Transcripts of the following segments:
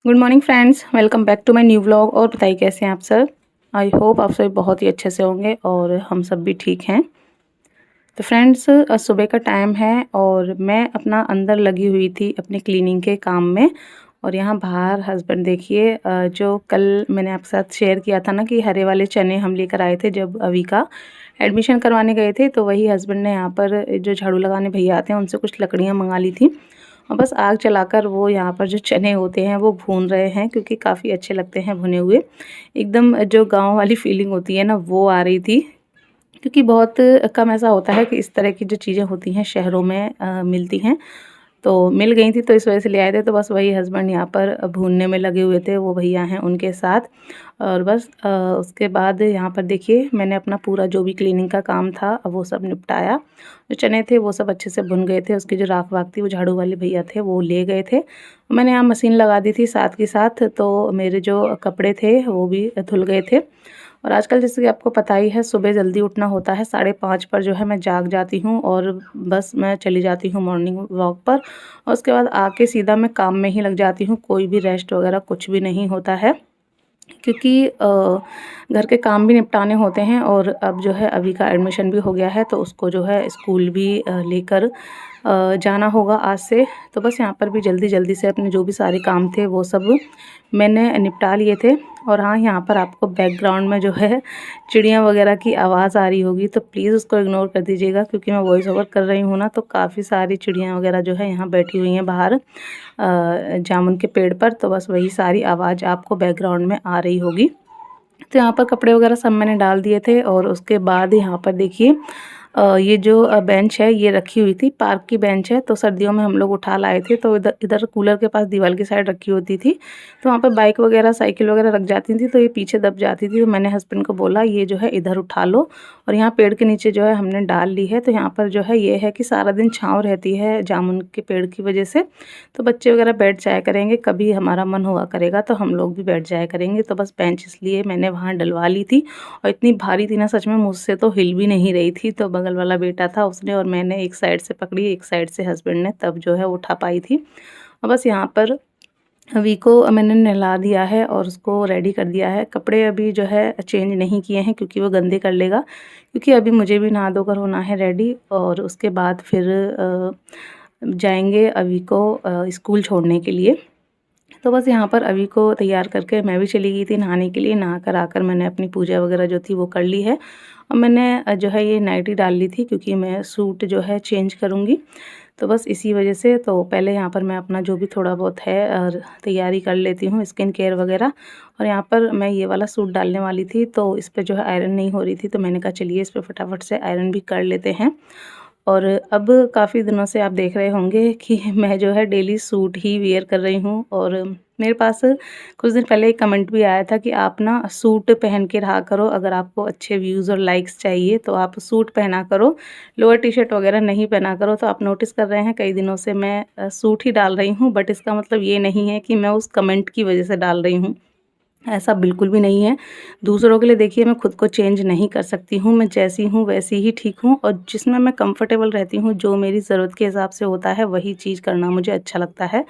Good morning friends, welcome back to my new vlog. और बताइए कैसे हैं आप सब। आई होप आप सभी बहुत ही अच्छे से होंगे और हम सब भी ठीक हैं। तो फ्रेंड्स, सुबह का टाइम है और मैं अपना अंदर लगी हुई थी अपने क्लीनिंग के काम में। और यहाँ बाहर हस्बैंड देखिए, जो कल मैंने आपके साथ शेयर किया था ना कि हरे वाले चने हम लेकर आए थे जब अवी का एडमिशन करवाने गए थे, तो वही हस्बैंड ने यहाँ पर जो झाड़ू लगाने भैया आते हैं उनसे कुछ लकड़ियाँ मंगा ली थी। और बस आग जलाकर वो यहाँ पर जो चने होते हैं वो भून रहे हैं, क्योंकि काफ़ी अच्छे लगते हैं भुने हुए। एकदम जो गाँव वाली फीलिंग होती है ना, वो आ रही थी। क्योंकि बहुत कम ऐसा होता है कि इस तरह की जो चीज़ें होती हैं शहरों में मिलती हैं। तो मिल गई थी तो इस वजह से ले आए थे। तो बस वही हस्बैंड यहाँ पर भूनने में लगे हुए थे, वो भैया हैं उनके साथ। और बस उसके बाद यहाँ पर देखिए मैंने अपना पूरा जो भी क्लीनिंग का काम था वो सब निपटाया। जो चने थे वो सब अच्छे से भुन गए थे, उसकी जो राख वाख थी वो झाड़ू वाले भैया थे वो ले गए थे। मैंने यहाँ मशीन लगा दी थी साथ के साथ, तो मेरे जो कपड़े थे वो भी धुल गए थे। और आजकल जैसे कि आपको पता ही है, सुबह जल्दी उठना होता है। 5:30 पर जो है मैं जाग जाती हूँ और बस मैं चली जाती हूँ मॉर्निंग वॉक पर। और उसके बाद आके सीधा मैं काम में ही लग जाती हूँ, कोई भी रेस्ट वगैरह कुछ भी नहीं होता है। क्योंकि घर के काम भी निपटाने होते हैं और अब जो है अभी का एडमिशन भी हो गया है, तो उसको जो है स्कूल भी लेकर जाना होगा आज से। तो बस यहाँ पर भी जल्दी जल्दी से अपने जो भी सारे काम थे वो सब मैंने निपटा लिए थे। और हाँ, यहाँ पर आपको बैकग्राउंड में जो है चिड़िया वगैरह की आवाज़ आ रही होगी, तो प्लीज़ उसको इग्नोर कर दीजिएगा, क्योंकि मैं वॉइस ओवर कर रही हूँ ना, तो काफ़ी सारी चिड़िया वगैरह जो है यहाँ बैठी हुई हैं बाहर जामुन के पेड़ पर। तो बस वही सारी आवाज़ आपको बैकग्राउंड में आ रही होगी। तो यहाँ पर कपड़े वगैरह सब मैंने डाल दिए थे। और उसके बाद यहाँ पर देखिए ये जो बेंच है ये रखी हुई थी, पार्क की बेंच है, तो सर्दियों में हम लोग उठा लाए थे। तो इधर इधर कूलर के पास दीवार की साइड रखी होती थी, तो वहाँ पर बाइक वगैरह साइकिल वगैरह रख जाती थी, तो ये पीछे दब जाती थी। तो मैंने हस्बैंड को बोला ये जो है इधर उठा लो। और यहाँ पेड़ के नीचे जो है हमने डाल ली है। तो यहाँ पर जो है ये है कि सारा दिन छाँव रहती है जामुन के पेड़ की वजह से। तो बच्चे वगैरह बैठ जाया करेंगे, कभी हमारा मन हुआ करेगा तो हम लोग भी बैठ जाया करेंगे। तो बस बेंच इसलिए मैंने वहाँ डलवा ली थी। और इतनी भारी थी ना, सच में मुझसे तो हिल भी नहीं रही थी। तो बगल वाला बेटा था, उसने और मैंने एक साइड से पकड़ी, एक साइड से हस्बैंड ने, तब जो है उठा पाई थी। और बस यहाँ पर अभी को मैंने नहला दिया है और उसको रेडी कर दिया है। कपड़े अभी जो है चेंज नहीं किए हैं, क्योंकि वो गंदे कर लेगा। क्योंकि अभी मुझे भी नहा धोकर होना है रेडी, और उसके बाद फिर जाएंगे अभी को स्कूल छोड़ने के लिए। तो बस यहाँ पर अभी को तैयार करके मैं भी चली गई थी नहाने के लिए। नहा कर आकर मैंने अपनी पूजा वगैरह जो थी वो कर ली है। और मैंने जो है ये नाइटी डाल ली थी, क्योंकि मैं सूट जो है चेंज करूँगी। तो बस इसी वजह से तो पहले यहाँ पर मैं अपना जो भी थोड़ा बहुत है तैयारी कर लेती हूँ, स्किन केयर वगैरह। और यहाँ पर मैं ये वाला सूट डालने वाली थी, तो इस पर जो है आयरन नहीं हो रही थी, तो मैंने कहा चलिए इस पर फटाफट से आयरन भी कर लेते हैं। और अब काफ़ी दिनों से आप देख रहे होंगे कि मैं जो है डेली सूट ही वियर कर रही हूँ। और मेरे पास कुछ दिन पहले एक कमेंट भी आया था कि आप ना सूट पहन के रहा करो, अगर आपको अच्छे व्यूज़ और लाइक्स चाहिए तो आप सूट पहना करो, लोअर टी शर्ट वगैरह नहीं पहना करो। तो आप नोटिस कर रहे हैं कई दिनों से मैं सूट ही डाल रही हूँ, बट इसका मतलब ये नहीं है कि मैं उस कमेंट की वजह से डाल रही हूँ। ऐसा बिल्कुल भी नहीं है। दूसरों के लिए देखिए मैं खुद को चेंज नहीं कर सकती हूँ, मैं जैसी हूँ वैसी ही ठीक हूँ। और जिसमें मैं कंफर्टेबल रहती हूँ, जो मेरी ज़रूरत के हिसाब से होता है, वही चीज़ करना मुझे अच्छा लगता है।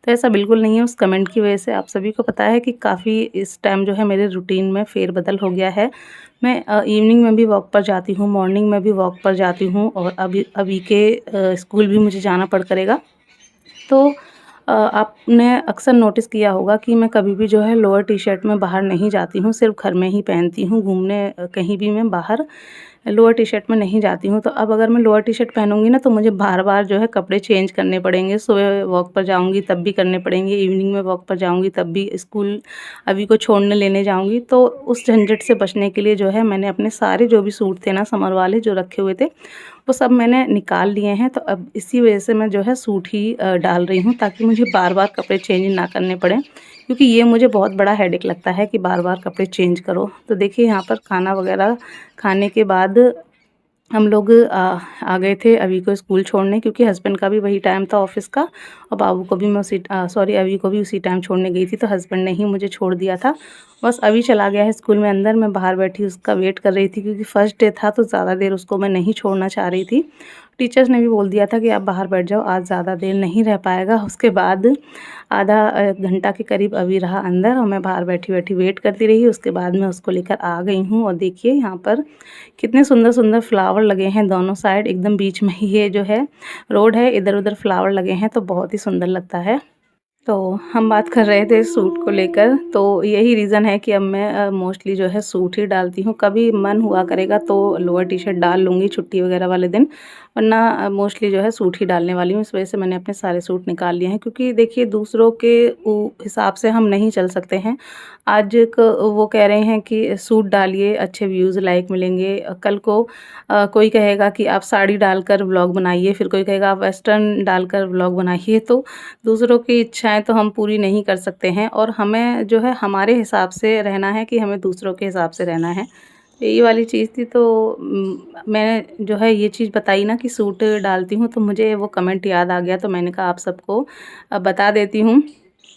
तो ऐसा बिल्कुल नहीं है उस कमेंट की वजह से। आप सभी को पता है कि काफ़ी इस टाइम जो है मेरे रूटीन में फेरबदल हो गया है। मैं इवनिंग में भी वॉक पर जाती हूँ, मॉर्निंग में भी वॉक पर जाती हूँ, और अभी अभी के स्कूल भी मुझे जाना पड़ करेगा। तो आपने अक्सर नोटिस किया होगा कि मैं कभी भी जो है लोअर टी-शर्ट में बाहर नहीं जाती हूँ, सिर्फ़ घर में ही पहनती हूँ। घूमने कहीं भी मैं बाहर लोअर टी-शर्ट में नहीं जाती हूँ। तो अब अगर मैं लोअर टी-शर्ट पहनूँगी ना, तो मुझे बार-बार जो है कपड़े चेंज करने पड़ेंगे। सुबह वॉक पर जाऊँगी तब भी करने पड़ेंगे, इवनिंग में वॉक पर जाऊँगी तब भी, स्कूल अभी को छोड़ने लेने जाऊँगी। तो उस झंझट से बचने के लिए जो है मैंने अपने सारे जो भी सूट थे ना समर वाले जो रखे हुए थे, वो सब मैंने निकाल लिए हैं। तो अब इसी वजह से मैं जो है सूट ही डाल रही हूँ, ताकि मुझे बार-बार कपड़े चेंज ना करने पड़ें। क्योंकि ये मुझे बहुत बड़ा हेडेक लगता है कि बार-बार कपड़े चेंज करो। तो देखिए यहाँ पर खाना वगैरह खाने के बाद हम लोग आ गए थे अभी को स्कूल छोड़ने, क्योंकि हस्बैंड का भी वही टाइम था ऑफ़िस का। और बाबू को भी मैं अभी को भी उसी टाइम छोड़ने गई थी, तो हस्बैंड ने ही मुझे छोड़ दिया था। बस अभी चला गया है स्कूल में अंदर, मैं बाहर बैठी उसका वेट कर रही थी, क्योंकि फर्स्ट डे था तो ज़्यादा देर उसको मैं नहीं छोड़ना चाह रही थी। टीचर्स ने भी बोल दिया था कि आप बाहर बैठ जाओ, आज ज़्यादा देर नहीं रह पाएगा। उसके बाद आधा घंटा के करीब अभी रहा अंदर और मैं बाहर बैठी-बैठी वेट करती रही। उसके बाद मैं उसको लेकर आ गई हूँ और देखिए यहाँ पर कितने सुंदर-सुंदर फ्लावर लगे हैं दोनों साइड, एकदम बीच में ही ये जो है रोड है, इधर-उधर फ्लावर लगे हैं तो बहुत ही सुंदर लगता है। तो हम बात कर रहे थे सूट को लेकर, तो यही रीज़न है कि अब मैं मोस्टली जो है सूट ही डालती हूँ। कभी मन हुआ करेगा तो लोअर टी-शर्ट डाल लूँगी छुट्टी वगैरह वाले दिन, वरना मोस्टली जो है सूट ही डालने वाली हूँ। इस वजह से मैंने अपने सारे सूट निकाल लिए हैं, क्योंकि देखिए दूसरों के हिसाब से हम नहीं चल सकते हैं। आज वो कह रहे हैं कि सूट डालिए, अच्छे व्यूज़ लाइक मिलेंगे। कल को कोई कहेगा कि आप साड़ी डालकर व्लॉग बनाइए, फिर कोई कहेगा आप वेस्टर्न डालकर व्लॉग बनाइए। तो दूसरों की इच्छाएँ तो हम पूरी नहीं कर सकते हैं और हमें जो है हमारे हिसाब से रहना है कि हमें दूसरों के हिसाब से रहना है। यही वाली चीज़ थी। तो मैंने जो है ये चीज़ बताई ना कि सूट डालती हूँ, तो मुझे वो कमेंट याद आ गया, तो मैंने कहा आप सबको बता देती हूँ।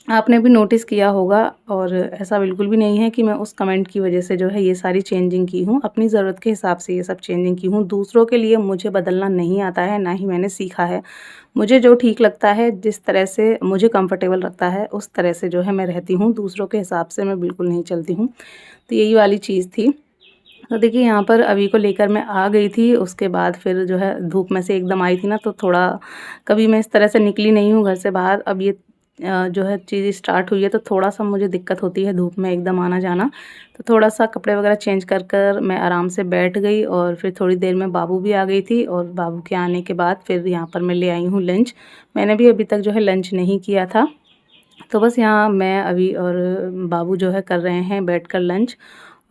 आपने भी नोटिस किया होगा, और ऐसा बिल्कुल भी नहीं है कि मैं उस कमेंट की वजह से जो है ये सारी चेंजिंग की हूँ। अपनी ज़रूरत के हिसाब से ये सब चेंजिंग की हूँ। दूसरों के लिए मुझे बदलना नहीं आता है, ना ही मैंने सीखा है। मुझे जो ठीक लगता है, जिस तरह से मुझे कंफर्टेबल लगता है, उस तरह से जो है मैं रहती हूँ। दूसरों के हिसाब से मैं बिल्कुल नहीं चलती हूँ। तो यही वाली चीज़ थी। तो देखिए यहाँ पर अभी को लेकर मैं आ गई थी। उसके बाद फिर जो है धूप में से एकदम आई थी ना, तो थोड़ा कभी मैं इस तरह से निकली नहीं हूँ घर से बाहर। अब ये जो है चीज़ स्टार्ट हुई है, तो थोड़ा-सा मुझे दिक्कत होती है धूप में एकदम आना-जाना। तो थोड़ा-सा कपड़े वगैरह चेंज कर कर मैं आराम से बैठ गई, और फिर थोड़ी देर में बाबू भी आ गई थी, और बाबू के आने के बाद फिर यहाँ पर मैं ले आई हूँ लंच। मैंने भी अभी तक जो है लंच नहीं किया था। तो बस यहाँ मैं अभी और बाबू जो है कर रहे हैं बैठकर लंच।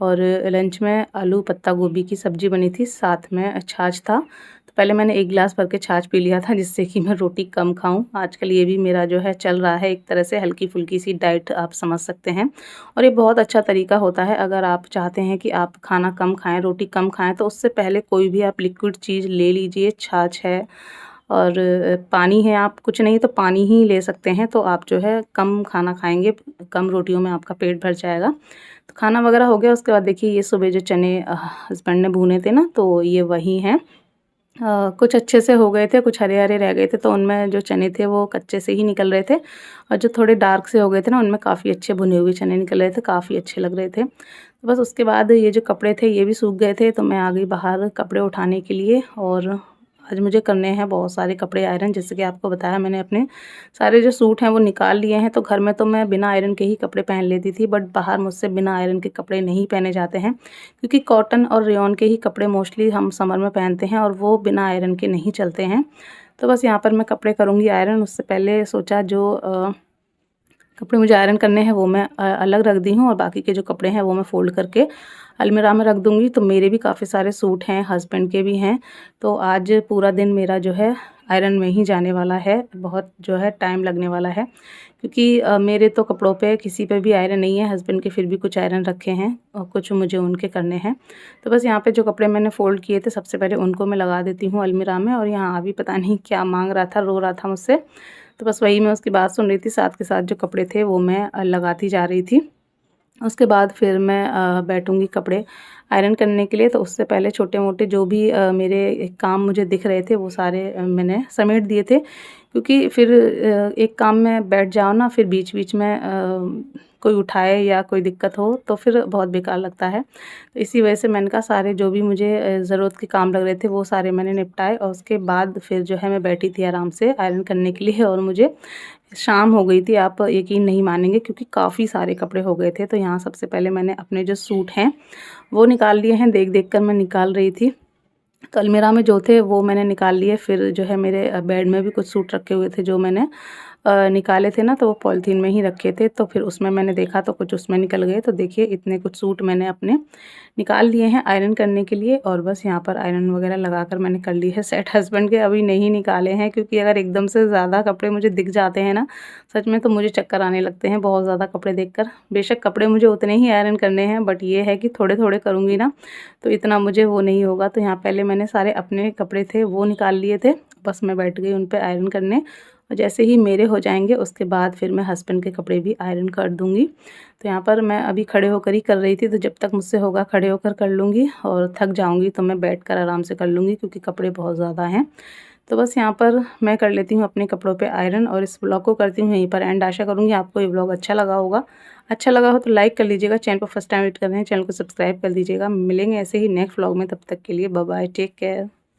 और लंच में आलू पत्ता गोभी की सब्ज़ी बनी थी, साथ में छाछ था। तो पहले मैंने 1 गिलास भर के छाछ पी लिया था, जिससे कि मैं रोटी कम खाऊँ। आजकल ये भी मेरा जो है चल रहा है, एक तरह से हल्की-फुल्की सी डाइट आप समझ सकते हैं। और ये बहुत अच्छा तरीका होता है, अगर आप चाहते हैं कि आप खाना कम खाएँ, रोटी कम खाएँ, तो उससे पहले कोई भी आप लिक्विड चीज़ ले लीजिए। छाछ है और पानी है, आप कुछ नहीं तो पानी ही ले सकते हैं, तो आप जो है कम खाना खाएँगे, कम रोटियों में आपका पेट भर जाएगा। तो खाना वगैरह हो गया, उसके बाद देखिए ये सुबह जो चने हस्बैंड ने भुने थे ना, तो ये वही हैं। कुछ अच्छे से हो गए थे, कुछ हरे-हरे रह गए थे, तो उनमें जो चने थे वो कच्चे से ही निकल रहे थे, और जो थोड़े डार्क से हो गए थे ना, उनमें काफ़ी अच्छे भुने हुए चने निकल रहे थे, काफ़ी अच्छे लग रहे थे। तो बस उसके बाद ये जो कपड़े थे ये भी सूख गए थे, तो मैं आ गई बाहर कपड़े उठाने के लिए। और आज मुझे करने हैं बहुत सारे कपड़े आयरन, जैसे कि आपको बताया मैंने अपने सारे जो सूट हैं वो निकाल लिए हैं। तो घर में तो मैं बिना आयरन के ही कपड़े पहन लेती थी, बट बाहर मुझसे बिना आयरन के कपड़े नहीं पहने जाते हैं, क्योंकि कॉटन और रेयॉन के ही कपड़े मोस्टली हम समर में पहनते हैं, और वो बिना आयरन के नहीं चलते हैं। तो बस यहाँ पर मैं कपड़े करूँगी आयरन। उससे पहले सोचा जो कपड़े मुझे आयरन करने हैं वो मैं अलग रख दी हूँ, और बाकी के जो कपड़े हैं वो मैं फ़ोल्ड करके अलमीरा में रख दूँगी। तो मेरे भी काफ़ी सारे सूट हैं, हस्बैंड के भी हैं। तो आज पूरा दिन मेरा जो है आयरन में ही जाने वाला है, बहुत जो है टाइम लगने वाला है, क्योंकि मेरे तो कपड़ों पे किसी पे भी आयरन नहीं है, हस्बैंड के फिर भी कुछ आयरन रखे हैं और कुछ मुझे उनके करने हैं। तो बस यहाँ पे जो कपड़े मैंने फ़ोल्ड किए थे, सबसे पहले उनको मैं लगा देती हूँ अलमीरा में। और यहाँ अभी पता नहीं क्या माँग रहा था, रो रहा था मुझसे, तो बस वही मैं उसकी बात सुन रही थी, साथ के साथ जो कपड़े थे वो मैं लगाती जा रही थी। उसके बाद फिर मैं बैठूँगी कपड़े आयरन करने के लिए। तो उससे पहले छोटे-मोटे जो भी मेरे काम मुझे दिख रहे थे वो सारे मैंने समेट दिए थे, क्योंकि फिर एक काम में बैठ जाओ ना, फिर बीच-बीच में कोई उठाए या कोई दिक्कत हो तो फिर बहुत बेकार लगता है। तो इसी वजह से मैंने कहा सारे जो भी मुझे ज़रूरत के काम लग रहे थे वो सारे मैंने निपटाए, और उसके बाद फिर जो है मैं बैठी थी आराम से आयरन करने के लिए। और मुझे शाम हो गई थी, आप यकीन नहीं मानेंगे, क्योंकि काफ़ी सारे कपड़े हो गए थे। तो यहाँ सबसे पहले मैंने अपने जो सूट हैं वो निकाल लिए हैं, देख-देख कर मैं निकाल रही थी। तो अलमीरा में जो थे वो मैंने निकाल लिए। फिर जो है मेरे बेड में भी कुछ सूट रखे हुए थे जो मैंने निकाले थे ना, तो वो पॉलीथीन में ही रखे थे। तो फिर उसमें मैंने देखा तो कुछ उसमें निकल गए। तो देखिए इतने कुछ सूट मैंने अपने निकाल लिए हैं आयरन करने के लिए, और बस यहाँ पर आयरन वगैरह लगाकर मैंने कर ली है सेट। हस्बैंड के अभी नहीं निकाले हैं, क्योंकि अगर एकदम से ज़्यादा कपड़े मुझे दिख जाते हैं ना, सच में तो मुझे चक्कर आने लगते हैं बहुत ज़्यादा कपड़े देखकर। बेशक कपड़े मुझे उतने ही आयरन करने हैं, बट ये है कि थोड़े-थोड़े करूँगी ना, तो इतना मुझे वो नहीं होगा। तो यहाँ पहले मैंने सारे अपने कपड़े थे वो निकाल लिए थे, बस मैं बैठ गई उन पे आयरन करने। और जैसे ही मेरे हो जाएंगे उसके बाद फिर मैं हस्बैंड के कपड़े भी आयरन कर दूँगी। तो यहाँ पर मैं अभी खड़े होकर ही कर रही थी, तो जब तक मुझसे होगा खड़े होकर कर लूँगी, और थक जाऊँगी तो मैं बैठकर आराम से कर लूँगी क्योंकि कपड़े बहुत ज़्यादा हैं। तो बस यहाँ पर मैं कर लेती हूँ अपने कपड़ों पे आयरन और इस व्लॉग को करती हूँ यहीं पर एंड। आशा करूँगी आपको ये व्लॉग अच्छा लगा होगा। अच्छा लगा हो तो लाइक कर लीजिएगा, चैनल पर फर्स्ट टाइम विज़िट कर रहे हैं चैनल को सब्सक्राइब कर लीजिएगा। मिलेंगे ऐसे ही नेक्स्ट व्लॉग में, तब तक के लिए बाय बाय, टेक केयर।